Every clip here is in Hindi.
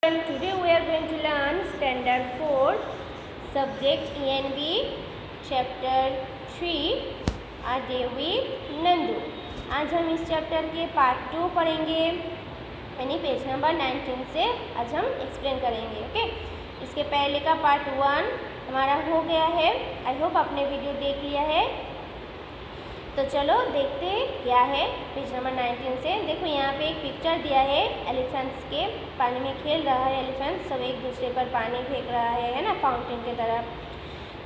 And today we are going to learn Standard 4 Subject ENV Chapter 3 A Day with Nandu। आज हम इस चैप्टर के पार्ट 2 पढ़ेंगे, यानी पेज नंबर 19 से आज हम एक्सप्लेन करेंगे। ओके, इसके पहले का पार्ट 1 हमारा हो गया है। आई होप आपने वीडियो देख लिया है। तो चलो देखते क्या है पेज नंबर 19 से। देखो यहाँ पे एक पिक्चर दिया है एलिफेंट्स के, पानी में खेल रहा है एलिफेंट, सब एक दूसरे पर पानी फेंक रहा है ना, फाउंटेन की तरह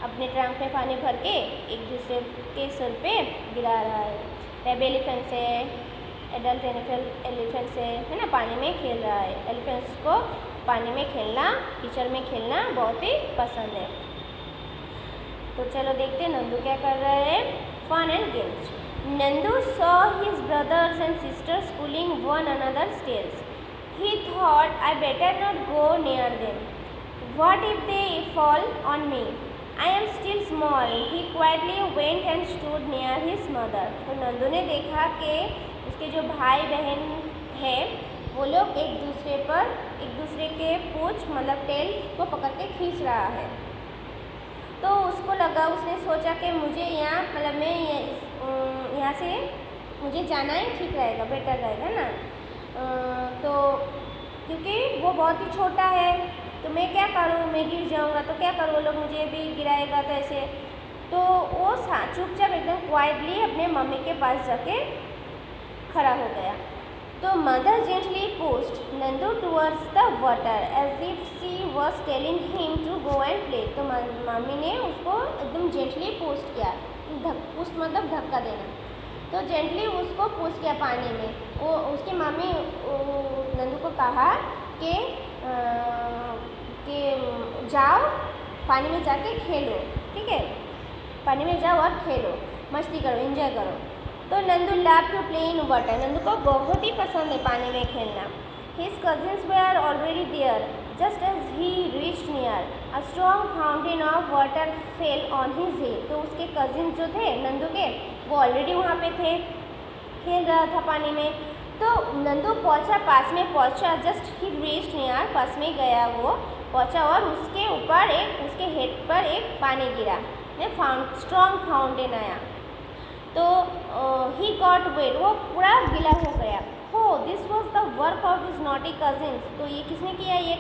अपने ट्रंक में पानी भर के एक दूसरे के सर पे गिरा रहा है। बेबी एलिफेंट्स है, एडल्ट एलिफेंट्स है ना, पानी में खेल रहा है। एलिफेंट्स को पानी में खेलना, कीचड़ में खेलना बहुत ही पसंद है। तो चलो देखते नंदू क्या कर रहा है। Fun and games. Nandu saw his brothers and sisters pulling one another's tails. He thought, I better not go near them. What if they fall on me? I am still small. He quietly went and stood near his mother. तो नंदू ने देखा कि उसके जो भाई बहन है वो लोग एक दूसरे के पूंछ मतलब टेल को पकड़ के खींच रहा है। तो उसको लगा, उसने सोचा कि मुझे यहाँ मतलब मैं यहाँ से मुझे जाना ही ठीक रहेगा, बेटर रहेगा ना। तो क्योंकि वो बहुत ही छोटा है तो मैं क्या करूँ, मैं गिर जाऊँगा तो क्या करूँ, वो लोग मुझे भी गिराएगा तो ऐसे। तो वो चुपचाप एकदम क्वाइटली अपने मम्मी के पास जाके खड़ा हो गया। तो mother gently pushed Nandu towards the water as if she was telling him to go and play. तो मम्मी ने उसको एकदम जेंटली पुश्ड किया, पुश्ड मतलब धक्का देना। तो जेंटली उसको पुश किया पानी में। वो उसकी मम्मी नंदू को कहा कि जाओ पानी में जाके खेलो, ठीक है, पानी में जाओ और खेलो, मस्ती करो, एंजॉय करो। तो Nandu love to play in water. Nandu को बहुत ही पसंद है पानी में खेलना। His cousins were already there just as he reached near a strong fountain of water fell on his head. तो उसके कजिन जो थे नंदू के, वो ऑलरेडी वहाँ पे थे, खेल रहा था पानी में। तो नंदू पहुँचा, पास में पहुँचा, जस्ट ही रीच्ड नियर, पास में गया, वो पहुँचा और उसके ऊपर उसके हेड पर एक पानी गिरा, स्ट्रॉन्ग फाउंटेन आया। तो ही गॉट वेट, वो पूरा गीला हो गया। हो this was the work of his naughty cousins. तो ये किसने किया ये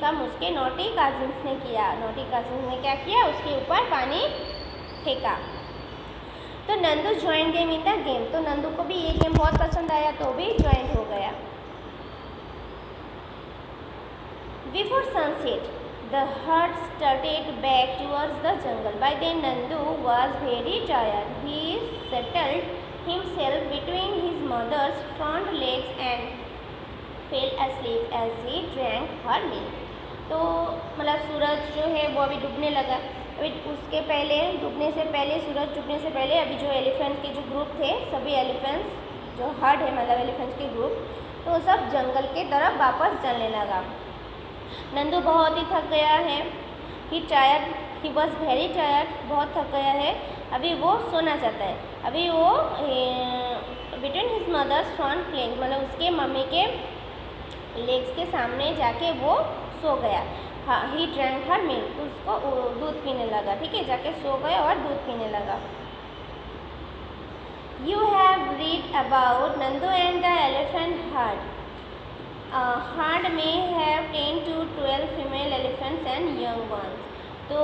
काम उसके नॉटी कजिन्स ने किया। नॉटी कजिन्स ने क्या किया, उसके ऊपर पानी फेंका। तो Nandu join game in the game. तो नंदू को भी ये गेम बहुत पसंद आया तो भी ज्वाइन हो गया। Before sunset the herd started back towards the jungle. By then Nandu was very tired. He settled himself between his mother's front legs and fell asleep as he drank her milk. तो मतलब सूरज जो है वो अभी डूबने लगा। अभी उसके पहले डूबने से पहले, सूरज डूबने से पहले अभी जो एलिफेंट के जो ग्रुप थे, सभी एलिफेंट्स जो हर्ड है मतलब एलिफेंट्स के ग्रुप, तो सब जंगल के तरफ वापस चलने लगा। नंदू बहुत ही थक गया है। ही वॉज वेरी टायर्ड, बहुत थक गया है। अभी वो सोना चाहता है। अभी वो between his mother's front leg मतलब उसके मम्मी के लेग्स के सामने जाके वो सो गया। हाँ, ही ड्रैंक हर मिल्क, उसको दूध पीने लगा, ठीक है, जाके सो गया और दूध पीने लगा। You have read about Nandu and the elephant heard. herd may have 10 to 12 female elephants and young ones। तो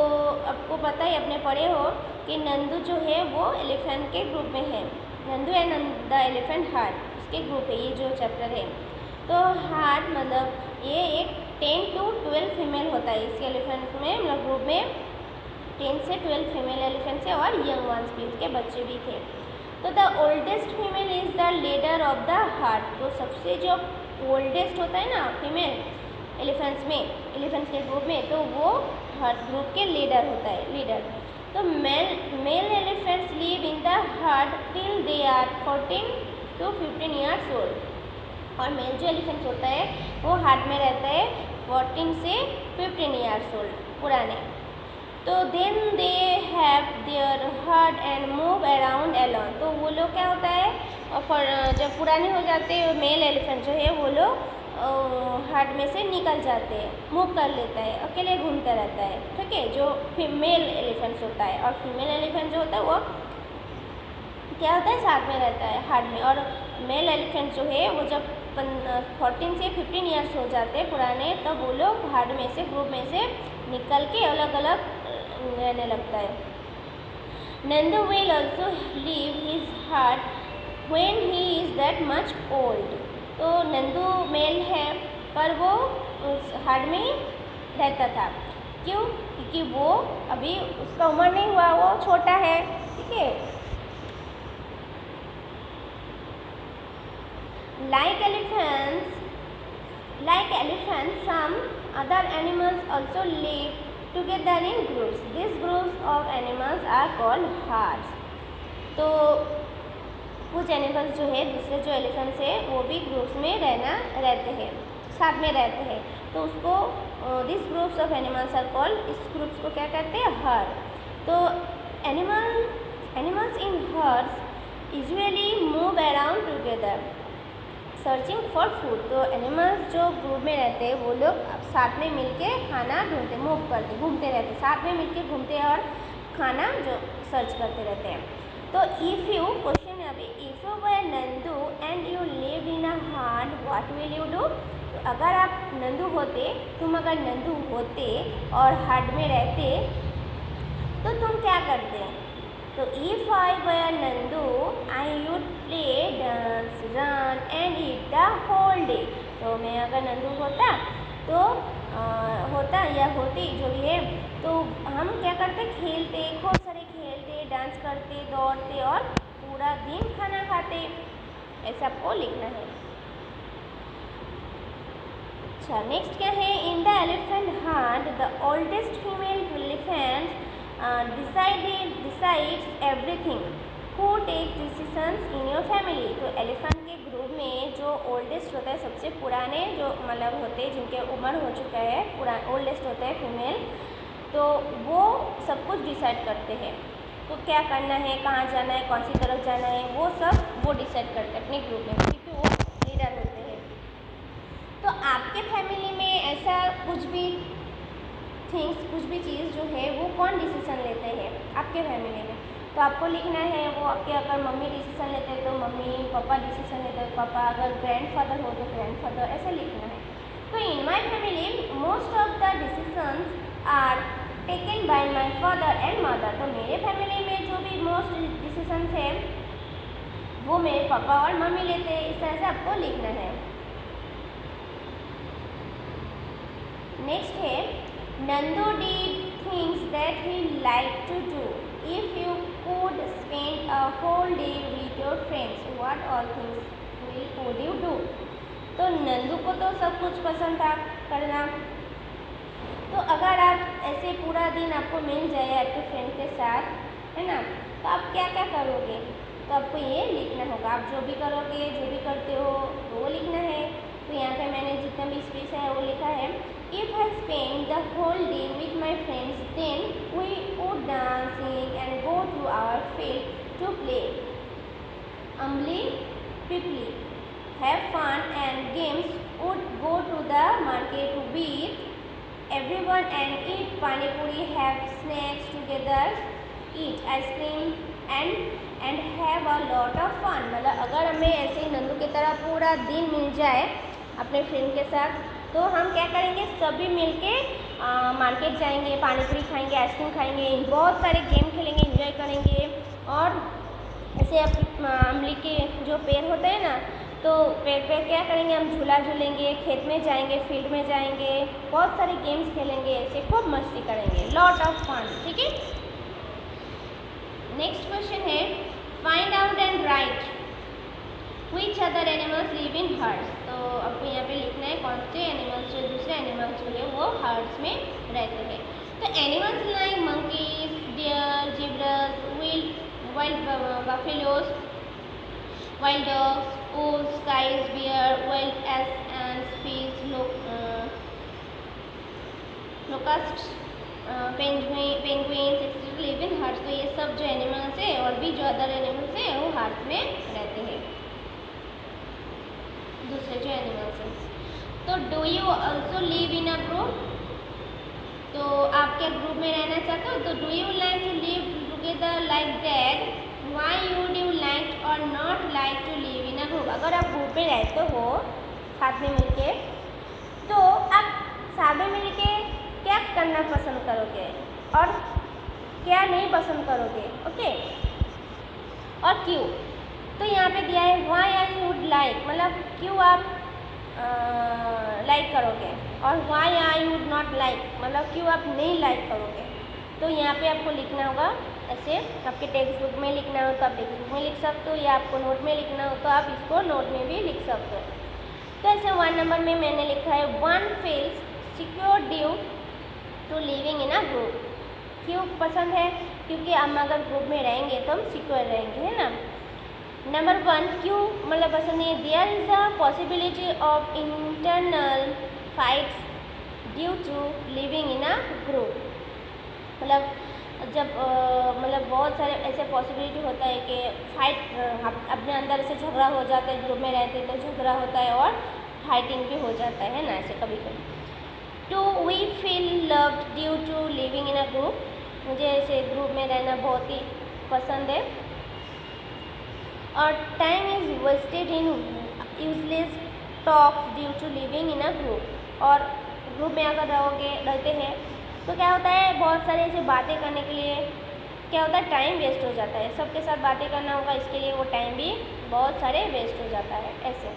आपको पता ही, अपने पढ़े हो कि नंदू जो है वो एलिफेंट के ग्रुप में है। Nandu and the elephant heard उसके ग्रुप है, ये जो चैप्टर है। तो हर्ड मतलब ये एक 10 to 12 फीमेल होता है इसके एलिफेंट में, मतलब ग्रुप में 10 से 12 फीमेल एलिफेंट्स है और यंग वंस भी, उसके बच्चे भी थे। तो the oldest female is the leader of the heard. तो सबसे जो ओल्डेस्ट होता है ना फीमेल एलिफेंट्स में, एलिफेंट्स के ग्रुप में, तो वो हर ग्रुप के लीडर होता है, लीडर। तो male elephants live in the herd till they are 14 to 15 years old. और मेल जो एलिफेंट्स होता है वो हर्ड में रहता है 14 से 15 years ओल्ड पुराने। तो then they have their herd and move around alone. तो वो लोग क्या होता है, और जब पुराने हो जाते हैं मेल एलिफेंट जो है वो लोग हर्ड में से निकल जाते हैं, मूव कर लेता है, अकेले घूमता रहता है, ठीक है, जो फीमेल एलिफेंट्स होता है। और फीमेल एलिफेंट जो होता है वो क्या होता है, साथ में रहता है हर्ड में। और मेल एलिफेंट जो है वो जब 14 से 15 ईयर्स हो जाते हैं पुराने, तब वो लोग हर्ड में से, ग्रुप में से निकल के अलग अलग रहने लगता है। Nandu will also leave his heard when he is that much old. तो नंदू मेल है पर वो उस हर्ड में रहता था। क्यों? क्योंकि वो अभी उसका उम्र नहीं हुआ, वो छोटा है, ठीक है। Like elephants, some other animals also live together in groups. These groups of animals are called herds. तो कुछ एनिमल्स जो है, दूसरे जो एलिफेंट्स है, वो भी ग्रुप्स में रहते हैं, साथ में रहते हैं। तो उसको this groups of animals are called, इस ग्रुप्स को क्या कहते हैं, हर्ड। तो animals in herds usually move around together searching for food. तो एनिमल्स जो ग्रुप में रहते हैं वो लोग साथ में मिलके खाना ढूंढते, मूव करते, घूमते रहते, साथ में मिलके घूमते हैं और खाना जो सर्च करते रहते हैं। तो इफ़ यू, क्वेश्चन है अभी, if you were Nandu and you live in a herd what will you do. तो अगर आप नंदू होते, तुम अगर नंदू होते और हर्ड में रहते तो तुम क्या करते। तो if I were Nandu I you'd play, dance, run and eat the whole day. तो मैं अगर नंदू होता तो होता या होती जो भी है, तो हम क्या करते, खेलते, खूब सारे खेलते, डांस करते, दौड़ते और पूरा दिन खाना खाते। ऐसा आपको लिखना है। अच्छा, नेक्स्ट क्या है, इन the elephant heard the oldest female elephant decides everything. Who takes decisions in your family? तो एलिफेंट के ग्रुप में जो ओल्डेस्ट होता है, सबसे पुराने जो मतलब होते हैं, जिनके उम्र हो चुका है, ओल्डेस्ट होता है फीमेल, तो वो सब कुछ डिसाइड करते हैं। तो क्या करना है, कहाँ जाना है, कौन सी तरफ जाना है, वो सब वो डिसाइड करते हैं अपने ग्रुप में, क्योंकि वो लीडर होते हैं। तो आपके फैमिली में ऐसा कुछ भी कुछ भी चीज़ जो है वो कौन डिसीजन लेते हैं आपके फैमिली में। तो आपको लिखना है वो आपके, अगर मम्मी डिसीजन लेते हैं तो मम्मी, पापा डिसीजन लेते हैं पापा, अगर ग्रैंडफादर हो तो ग्रैंडफादर, ऐसा लिखना है। तो in my family most of the decisions are taken by my father and mother. तो मेरे फैमिली में जो भी मोस्ट डिसीजंस है वो मेरे पापा और मम्मी लेते हैं। इस तरह से आपको लिखना है। नेक्स्ट है, Nandu did things that he liked to do. If you could spend a whole day with your friends, what all things would you do? तो नंदू को तो सब कुछ पसंद था करना। तो अगर आप ऐसे पूरा दिन आपको मिल जाए आपके फ्रेंड के साथ, है ना, तो आप क्या क्या करोगे। तो आपको ये लिखना होगा, आप जो भी करोगे, जो भी करते हो तो वो लिखना है। तो यहाँ पे मैंने जितना भी स्पेस है वो लिखा है। If I spend the whole day with my friends, then we would dancing and go to our field to play, pipli, have fun and games, would go to the market to beat everyone and eat pani puri, have snacks together, eat ice cream and have a lot of fun। मतलब अगर हमें ऐसे ही नंदू की तरह पूरा दिन मिल जाए अपने फ्रेंड के साथ, तो हम क्या करेंगे, सभी मिलके मार्केट जाएंगे, पानी पूरी खाएंगे, आइसक्रीम खाएंगे, बहुत सारे गेम खेलेंगे, एंजॉय करेंगे। और ऐसे अमली के जो पेड़ होते हैं ना, तो पेड़ पे क्या करेंगे, हम झूला झूलेंगे, खेत में जाएंगे, फील्ड में जाएंगे, बहुत सारे गेम्स खेलेंगे, ऐसे खूब मस्ती करेंगे, लॉट ऑफ फन। ठीक है। नेक्स्ट क्वेश्चन है, find out and write Which other animals live in herds? तो आपको यहाँ पे लिखना है कौन से एनिमल्स, जो दूसरे एनिमल्स जो है वो हर्ड्स में रहते हैं। तो animals like monkeys, deer, zebras, wild buffaloes, wild dogs, wolves, kites, bear, wild ants, fish, locust, penguins etcetera live in herds. तो ये सब जो एनिमल्स है और भी जो अदर एनिमल्स है वो हर्ड्स में रहते हैं, दूसरे जो एनिमल्स हैं। तो do you also live in a group? तो आप क्या ग्रुप में रहना चाहते हो? तो do you like to live together like that? Why would you like और not like to live in a group? अगर आप ग्रुप में रहते हो साथ में मिलके, तो आप साथ में मिलके क्या करना पसंद करोगे और क्या नहीं पसंद करोगे, ओके, और क्यों? तो यहाँ पे दिया है व्हाई आई वुड लाइक, मतलब क्यों आप लाइक करोगे, और why I would not like, मतलब क्यों आप नहीं लाइक करोगे। तो यहाँ पे आपको लिखना होगा ऐसे, आपके टेक्स्ट बुक में लिखना हो तो आप टेक्स्ट बुक में लिख सकते हो, या आपको नोट में लिखना हो तो आप इसको नोट में भी लिख सकते हो। तो ऐसे 1 नंबर में मैंने लिखा है one feels secure due to living in a group. क्यों पसंद है? क्योंकि हम अगर ग्रुप में रहेंगे तो हम सिक्योर रहेंगे, है ना। नंबर 1 क्यों मतलब पसंद है? There is a possibility of internal fights due to living in a group. मतलब जब मतलब बहुत सारे ऐसे पॉसिबिलिटी होता है कि फाइट अपने अंदर से झगड़ा हो जाता है, ग्रुप में रहते तो झगड़ा होता है और फाइटिंग भी हो जाता है ना, ऐसे कभी कभी। 2 we feel loved due to living in a group. मुझे ऐसे ग्रुप में रहना बहुत ही पसंद है। और time is wasted in useless talk due to living in a group. और ग्रुप में अगर रहते हैं तो क्या होता है, बहुत सारे ऐसे बातें करने के लिए क्या होता है, टाइम वेस्ट हो जाता है। सबके साथ बातें करना होगा, इसके लिए वो टाइम भी बहुत सारे वेस्ट हो जाता है ऐसे।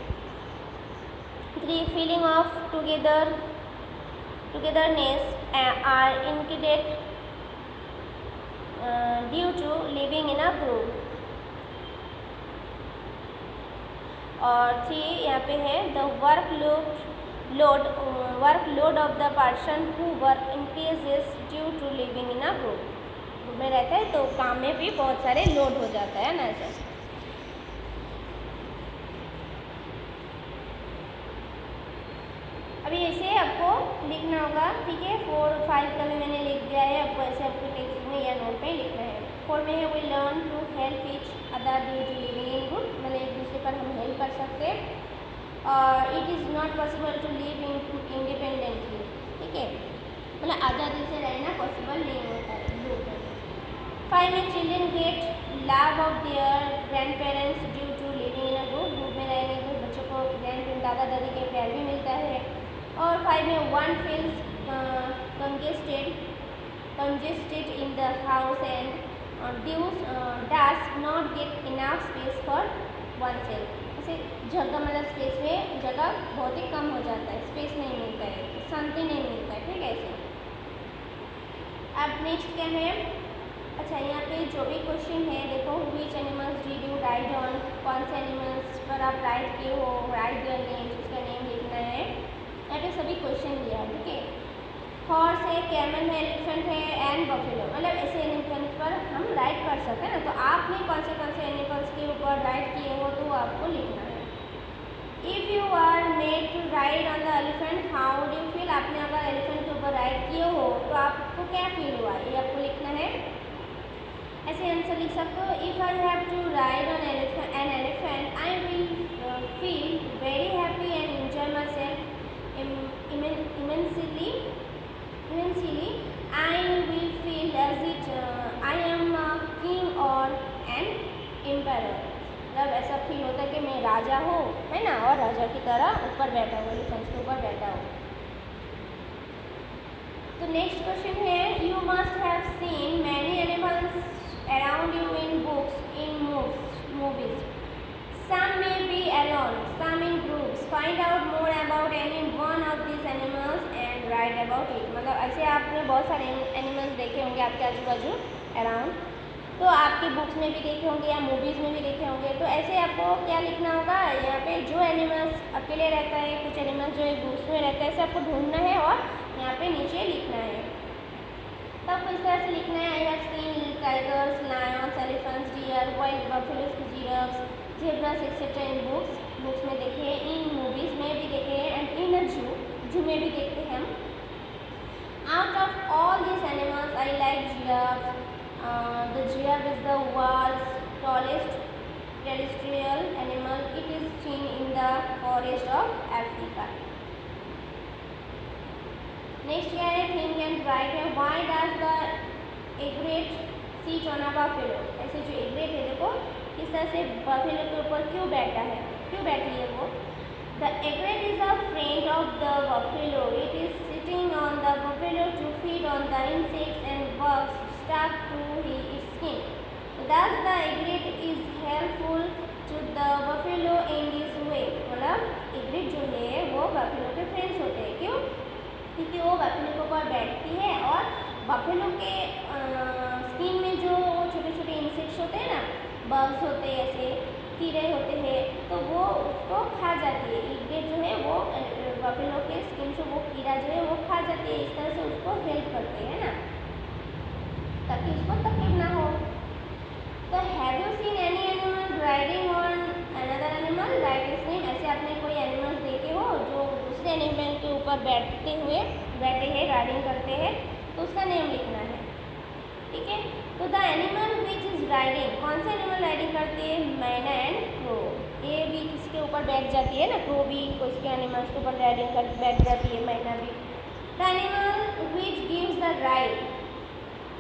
3 feeling of togetherness are increased due to living in a group. और 3 यहाँ पे है the workload of the person who work increases due to living in a group. में रहता है तो काम में भी बहुत सारे लोड हो जाता है ना ऐसे। अभी ऐसे आपको लिखना होगा, ठीक है। 4 और 5 का भी मैंने लिख दिया है, आपको ऐसे आपको टेक्स्ट में या नोट पे लिखना है। 4 में है we learn to help each other due to living in group, मतलब एक दूसरे पर हम हेल्प कर सकते हैं। और it is not possible to live independently, ठीक है, मतलब आज़ादी से रहना पॉसिबल नहीं होता है ग्रुप में। 5 में children get love of their grand parents due to living in a group. Group में रहने से बच्चों को ग्रैंड दादा दादी के प्यार भी मिलता है। और 5 में one feels congested in the house and does not get enough space for oneself। ऐसे जगह मतलब स्पेस में जगह बहुत ही कम हो जाता है, स्पेस नहीं मिलता है, शांति नहीं मिलता है, ठीक है ऐसे। अब नेक्स्ट क्या है, अच्छा यहाँ पे जो भी क्वेश्चन है देखो, which animals did you right on, कौन से एनिमल्स पर आप राइट किए हो, राइट देयर नेम, उसका नेम लिखना है। यहाँ पे सभी क्वेश्चन दिया है, ठीक है। हॉर्स है, कैमल है, एलिफेंट है एंड बफेलो, मतलब ऐसे एनिमल्स पर हम राइट कर सकते हैं ना। तो आपने कौन से एनिमल्स के ऊपर राइट किए हो तो आपको लिखना है। If you are made to ride on the elephant how do you feel, आपने अगर एलिफेंट के ऊपर राइड किए हो तो आपको क्या फील हुआ, ये आपको लिखना है। ऐसे आंसर लिख सकते हो, if I have to ride on an elephant I will feel very happy and enjoy my self immensely. I will feel as it I am a king or an emperor, मतलब ऐसा फील होता है कि मैं राजा हूँ, है ना, और राजा की तरह ऊपर बैठा हूँ, एलिफेंट के ऊपर बैठा हूँ। तो नेक्स्ट क्वेश्चन है, you must have seen many animals around you in books, in movies, some may be alone, some in groups, find out more about any one of these animals and write about it। मतलब ऐसे आपने बहुत सारे एनिमल्स देखे होंगे आपके आजू बाजू अराउंड, तो आपकी बुक्स में भी देखे होंगे या मूवीज़ में भी देखे होंगे। तो ऐसे आपको क्या लिखना होगा, यहाँ पे जो एनिमल्स अकेले रहता है, कुछ एनिमल्स जो ग्रुप्स में रहता है, ऐसे आपको ढूंढना है और यहाँ पे नीचे लिखना है। तो आपको इस तरह से लिखना है, I have seen tigers, lions, elephants, deer, wild buffaloes, giraffes, zebras etcetera in books में देखे हैं, इन मूवीज़ में भी देखे हैं एंड इन अ जू में भी देखते हैं हम। Out of all this animals I like giraffe, the giraffe is the world's tallest terrestrial animal, it is seen in the forest of Africa. Next क्या है, थिंक एंड राइट है। Why does the egret sit on a buffalo, ऐसे जो एग्रेट है देखो किस तरह से बफेलो के ऊपर क्यों बैठा है, क्यों बैठी है वो। The egret is a friend of the buffalo, it is sitting on the buffalo to feed on the insects and bugs stuck to its skin. Thus the egret is helpful to the buffalo in this way. मतलब एग्रेट जो है वो बफेलो के फ्रेंड्स होते हैं, क्यों, क्योंकि वो बफेलो के ऊपर बैठती है और बफेलो के स्किन में जो छोटे छोटे इंसेक्ट्स होते हैं ना, बग्स होते हैं, ऐसे कीड़े होते हैं, तो वो उसको खा जाती है। एग्रेट जो है वो बफेलो के स्किन से वो कीड़ा जो है वो खा जाती है, इस तरह से उसको हेल्प करते हैं ना, ताकि उसको तकलीफ ना हो। तो have you seen any animal riding on another animal, ride is name, ऐसे आपने कोई एनिमल्स देखे हो जो दूसरे एनिमल के ऊपर बैठे हैं, राइडिंग करते हैं, तो उसका नेम लिखना है, ठीक है। तो the animal which is riding, कौन सा एनिमल राइडिंग करती है, मैना एंड क्रो, ये भी किसके ऊपर बैठ जाती है ना, क्रो भी उसके एनिमल्स के ऊपर राइडिंग कर बैठ जाती है, मैना भी। The animal which gives the ride,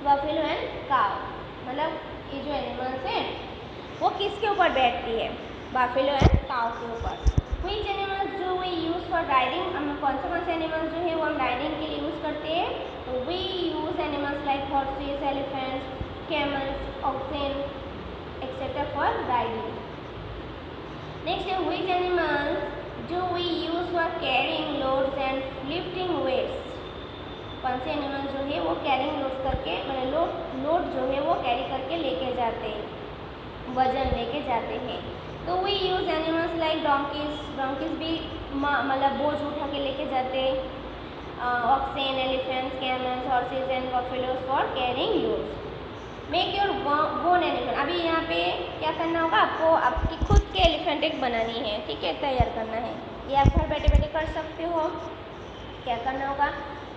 buffalo and cow, मतलब ये जो एनिमल्स हैं वो किसके ऊपर बैठती है, बफेलो एंड काउ के ऊपर। व्हिच एनिमल्स जो वी यूज़ फॉर राइडिंग, हम कौन से एनिमल्स जो है वो हम राइडिंग के लिए यूज़ करते हैं, तो we use animals like horses, elephants, camels, oxen etcetera for riding. Next है व्हिच एनिमल्स जो we use for carrying loads and lifting weights, कौन से एनिमल जो है वो कैरिंग लोड करके, मतलब लोड जो है वो कैरी करके लेके जाते हैं, वजन लेके जाते हैं। तो we use animals like donkeys भी मतलब बोझ उठा के लेके जाते हैं, oxen, elephants, camels, horses and buffaloes for carrying loads. Make your own animal, अभी यहाँ पे क्या करना होगा, आपको आपकी खुद के एलिफेंट एक बनानी है, ठीक है, तैयार करना है। ये आप घर बैठे बैठे कर सकते हो। क्या करना होगा,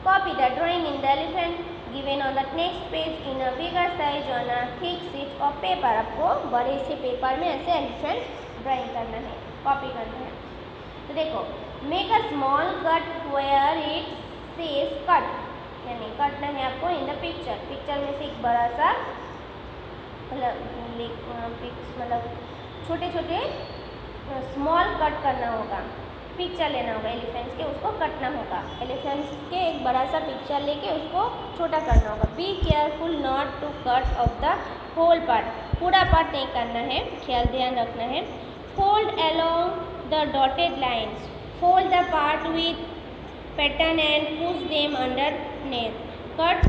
copy the drawing in the elephant given on the next page in a bigger size on a thick sheet of paper, आपको बड़े से पेपर में ऐसे एलिफेंट ड्राइंग करना है, कॉपी करना है। तो देखो, make a small cut where it says cut, यानी कटना है आपको इन द पिक्चर, पिक्चर में से एक बड़ा सा मतलब छोटे छोटे स्मॉल कट करना होगा, पिक्चर लेना होगा एलिफेंट्स के, उसको कटना होगा। एलिफेंट्स के एक बड़ा सा पिक्चर लेके उसको छोटा करना होगा। Be careful not to cut off the whole part, पूरा पार्ट नहीं करना है, ख्याल ध्यान रखना है। Fold along the dotted lines, fold the part with pattern and push them underneath, cut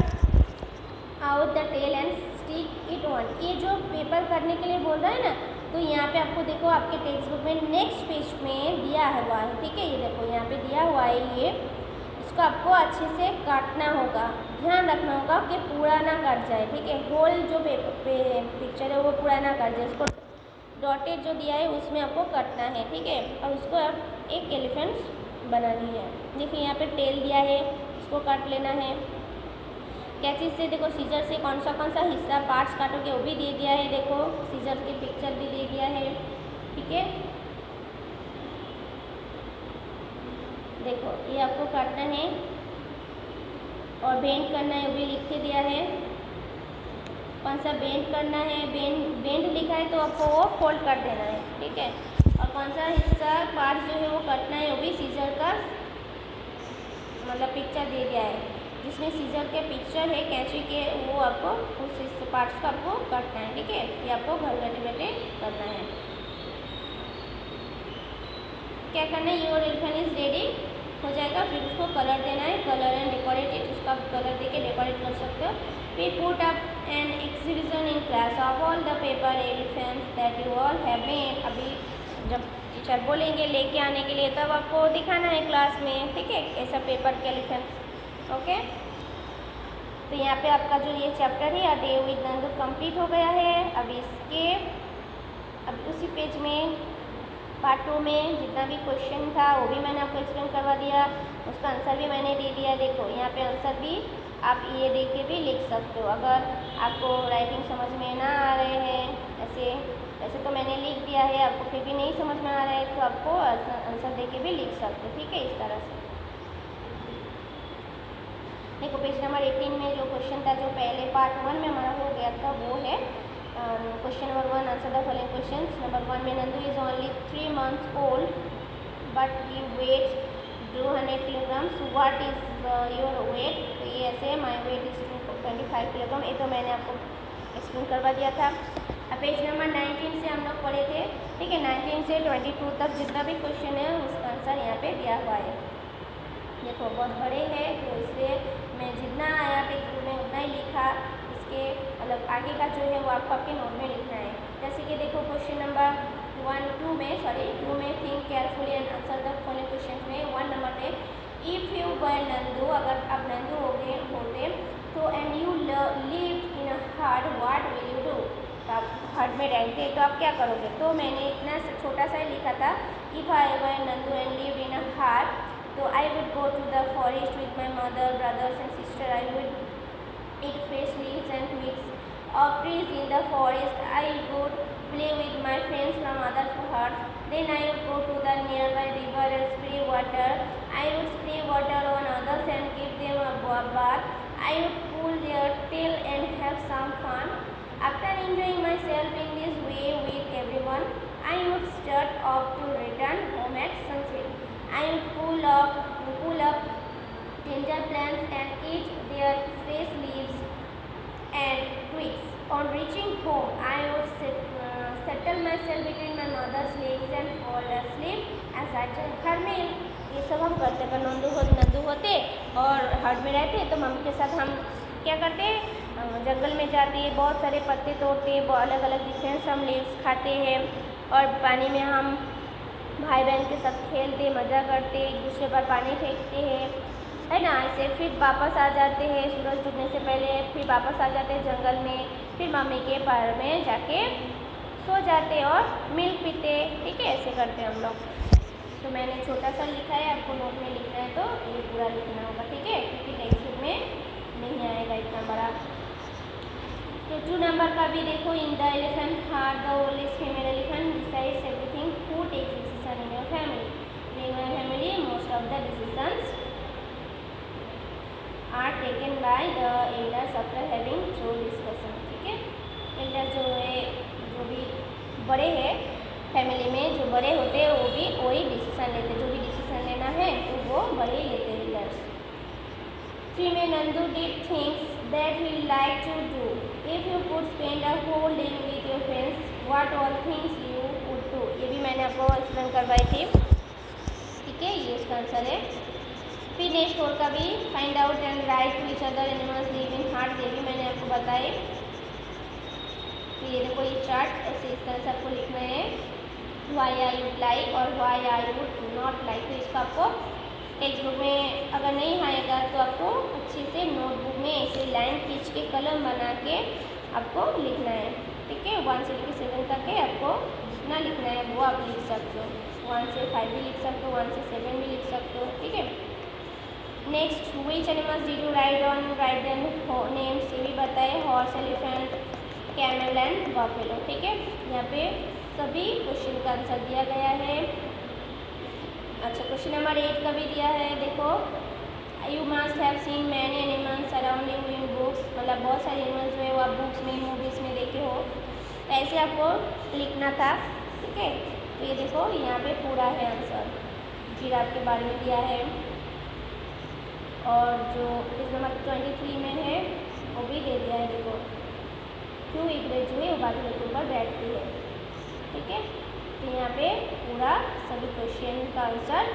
out the tail and stick it on. ये जो पेपर करने के लिए बोल रहा है ना, तो यहाँ पे आपको देखो आपके टेक्स्ट बुक में नेक्स्ट पेज में दिया हुआ है, ठीक है, ये देखो यहाँ पे दिया हुआ है ये, इसको आपको अच्छे से काटना होगा, ध्यान रखना होगा कि पूरा ना कट जाए, ठीक है, होल जो पिक्चर है वो पूरा ना कट जाए, इसको डॉटेड जो दिया है उसमें आपको कटना है, ठीक है, और उसको आप एक एलिफेंट्स बनानी है। देखिए यहाँ पे टेल दिया है, इसको काट लेना है। क्या चीज़ से, देखो सीजर से कौन सा हिस्सा पार्ट्स काटोगे वो भी दे दिया है, देखो सीजर की पिक्चर भी दे दिया है, ठीक है। देखो ये आपको काटना है और बेंड करना है, वो भी लिख के दिया है, कौन सा बेंड करना है, बेंड लिखा है तो आपको वो फोल्ड कर देना है, ठीक है, और कौन सा हिस्सा पार्ट जो है वो कटना है, वो भी सीजर का मतलब पिक्चर दे दिया है, जिसमें सीजर के पिक्चर है कैंची के, वो आपको उस पार्ट्स को आपको काटना है, ठीक है, ये आपको घर बैठे बैठे करना है। क्या करना है, योर एलिफेंट इज रेडी हो जाएगा, फिर उसको कलर देना है, कलर एंड डेकोरेट इट, उसका कलर दे के डेकोरेट कर सकते हो। We put up an exhibition in class of all the paper elephants that you all have made, अभी जब टीचर बोलेंगे लेके आने के लिए तब आपको दिखाना है क्लास में, ठीक है, ऐसा पेपर के एलिफेंट्स, ओके। तो यहाँ पे आपका जो ये चैप्टर है डे विद नंदू कंप्लीट हो गया है। अब उसी पेज में पार्ट 2 में जितना भी क्वेश्चन था वो भी मैंने आपको एक्सप्लेन करवा दिया, उसका आंसर भी मैंने दे दिया। देखो यहाँ पे आंसर भी आप ये देख के भी लिख सकते हो, अगर आपको राइटिंग समझ में ना आ रहे हैं, ऐसे तो मैंने लिख दिया है, आपको फिर भी नहीं समझ में आ रहा है तो आपको आंसर दे के भी लिख सकते हो, ठीक है, इस तरह से। देखो पेज नंबर 18 में जो क्वेश्चन था, जो पहले पार्ट 1 में हमारा हो गया था, वो है question number 1, answer the following questions. Number 1 में Nandu is only 3 months old but he weighs 200 kilograms, what is your weight? तो ये ऐसे है, माई वेट इज 25 किलोग्राम। ये तो मैंने आपको एक्सप्लेन करवा दिया था। अब पेज नंबर 19 से हम लोग पढ़े थे, ठीक है। 19 से 22 तक जितना भी क्वेश्चन है उसका आंसर यहाँ पे दिया हुआ है। देखो बहुत बड़े हैं तो इसलिए मैं जितना यहाँ पे मैं उतना ही लिखा, इसके मतलब आगे का जो है वो आपको आपके नोट में लिखना है। जैसे कि देखो क्वेश्चन नंबर 2 में think carefully and answer the following question में 1 नंबर पे, इफ़ यू वर नंदू, अगर आप नंदू होते तो and you lived in a हट, व्हाट विल यू डू? आप हट में रहते तो आप क्या करोगे? तो मैंने इतना छोटा सा ही लिखा था, if I were Nandu and lived in a hut, so I would go to the forest with my mother, brothers and sister. I would eat fresh leaves and twigs of trees in the forest. I would play with my friends from other huts. Then I would go to the nearby river and spray water. I would spray water on others and give them a bath. I would pull their tail and have some fun. After enjoying myself in this way with everyone, I would start off to return home at sunset. I would pull up ginger plants and eat their fresh leaves and twigs. On reaching home, I would settle myself between my mother's legs and fall asleep as I घर में ये सब हम करते। अगर नंदू होते और हट में रहते तो मम्मी के साथ हम क्या करते, जंगल में जाते, बहुत सारे पत्ते तोड़ते, अलग अलग डिफरेंस हम लीव्स खाते हैं और पानी में हम भाई बहन के साथ खेलते, मज़ा करते, एक दूसरे पर पानी फेंकते हैं, है ना। ऐसे फिर वापस आ जाते हैं सूरज डूबने से पहले, फिर वापस आ जाते हैं जंगल में, फिर मम्मी के पैर में जाके सो जाते और मिल्क पीते, ठीक है। ऐसे करते हैं हम लोग। तो मैंने छोटा सा लिखा है, आपको नोट में लिखना है तो ये पूरा लिखना होगा, ठीक है, क्योंकि टेक्स्ट बुक में नहीं आएगा इतना बड़ा। तो 2 नंबर का भी देखो, in the elephant herd the oldest female elephant decides everything, who takes decision in your family? In your family most of the decisions are taken by the elders after having through discussion, ठीक है। एल्डर जो है, जो भी बड़े हैं फैमिली में, जो बड़े होते हैं वो भी वही डिसीजन लेते, जो भी डिसीजन लेना है तो वो बड़े ही लेते हैं एल्डर्स। 3 में Nandu did things that he like to do, if you could spend a whole day with your friends, what all things you would do? ये भी मैंने आपको एक्सप्लेन करवाई थी, ठीक है, ये इसका आंसर है। फिर नेक्स्ट 4 का भी, find out and write to each other animals live in herd, ये भी मैंने आपको बताए। तो ये देखो ये चार्ट, ऐसे इस तरह से आपको लिखना है, वाई आई वुड लाइक और why I would not like. तो इसको आपको टेक्स्ट बुक में अगर नहीं आएगा तो आपको अच्छे से नोटबुक में ऐसे लाइन खींच के कलम बना के आपको लिखना है, ठीक है। 1 से लेकर 7 तक है, आपको जितना लिखना है वो आप लिख सकते हो। 1 से 5 भी लिख सकते हो, 1 से 7 भी लिख सकते हो, ठीक है। Next, which animals did you write them names, ये भी बताए, horse, elephant, camel and buffalo, ठीक है। यहाँ पे सभी क्वेश्चन का आंसर दिया गया है। अच्छा, क्वेश्चन नंबर 8 का भी दिया है, देखो, you must have seen many animals around you in books, मतलब बहुत सारे एनिमल्स जो है वो आप बुक्स में, मूवीज़ में देखे हो, ऐसे आपको लिखना था, ठीक है। तो ये देखो यहाँ पे पूरा है आंसर, जिराफ के बारे में दिया है और जो पेज नंबर 23 में है वो भी दे दिया है, देखो, क्यों इगलेट जो है वो बादलों के ऊपर बैठती है, ठीक है। तो यहाँ पे पूरा सभी क्वेश्चन का आंसर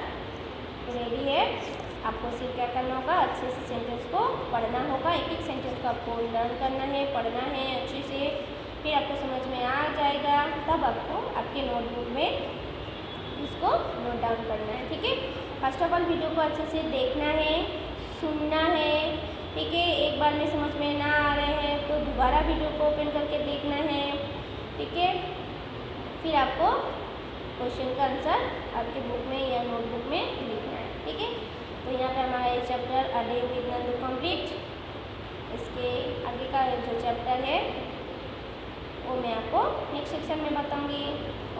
रेडी है। आपको सिर्फ क्या करना होगा, अच्छे से सेंटेंस को पढ़ना होगा, एक एक सेंटेंस को आपको लर्न करना है, पढ़ना है अच्छे से, फिर आपको समझ में आ जाएगा, तब आपको आपके नोटबुक में इसको नोट डाउन करना है, ठीक है। फर्स्ट ऑफ ऑल वीडियो को अच्छे से देखना है, सुनना है, ठीक है। एक बार में समझ में ना आ रहे हैं तो दोबारा वीडियो को ओपन करके देखना है, ठीक है। फिर आपको क्वेश्चन का आंसर आपके बुक में या नोटबुक में लिखना है, ठीक है। तो यहाँ पे हमारा ये chapter a day with Nandu complete. इसके आगे का जो चैप्टर है वो मैं आपको नेक्स्ट सेक्शन में बताऊँगी।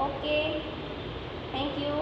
Okay, thank you.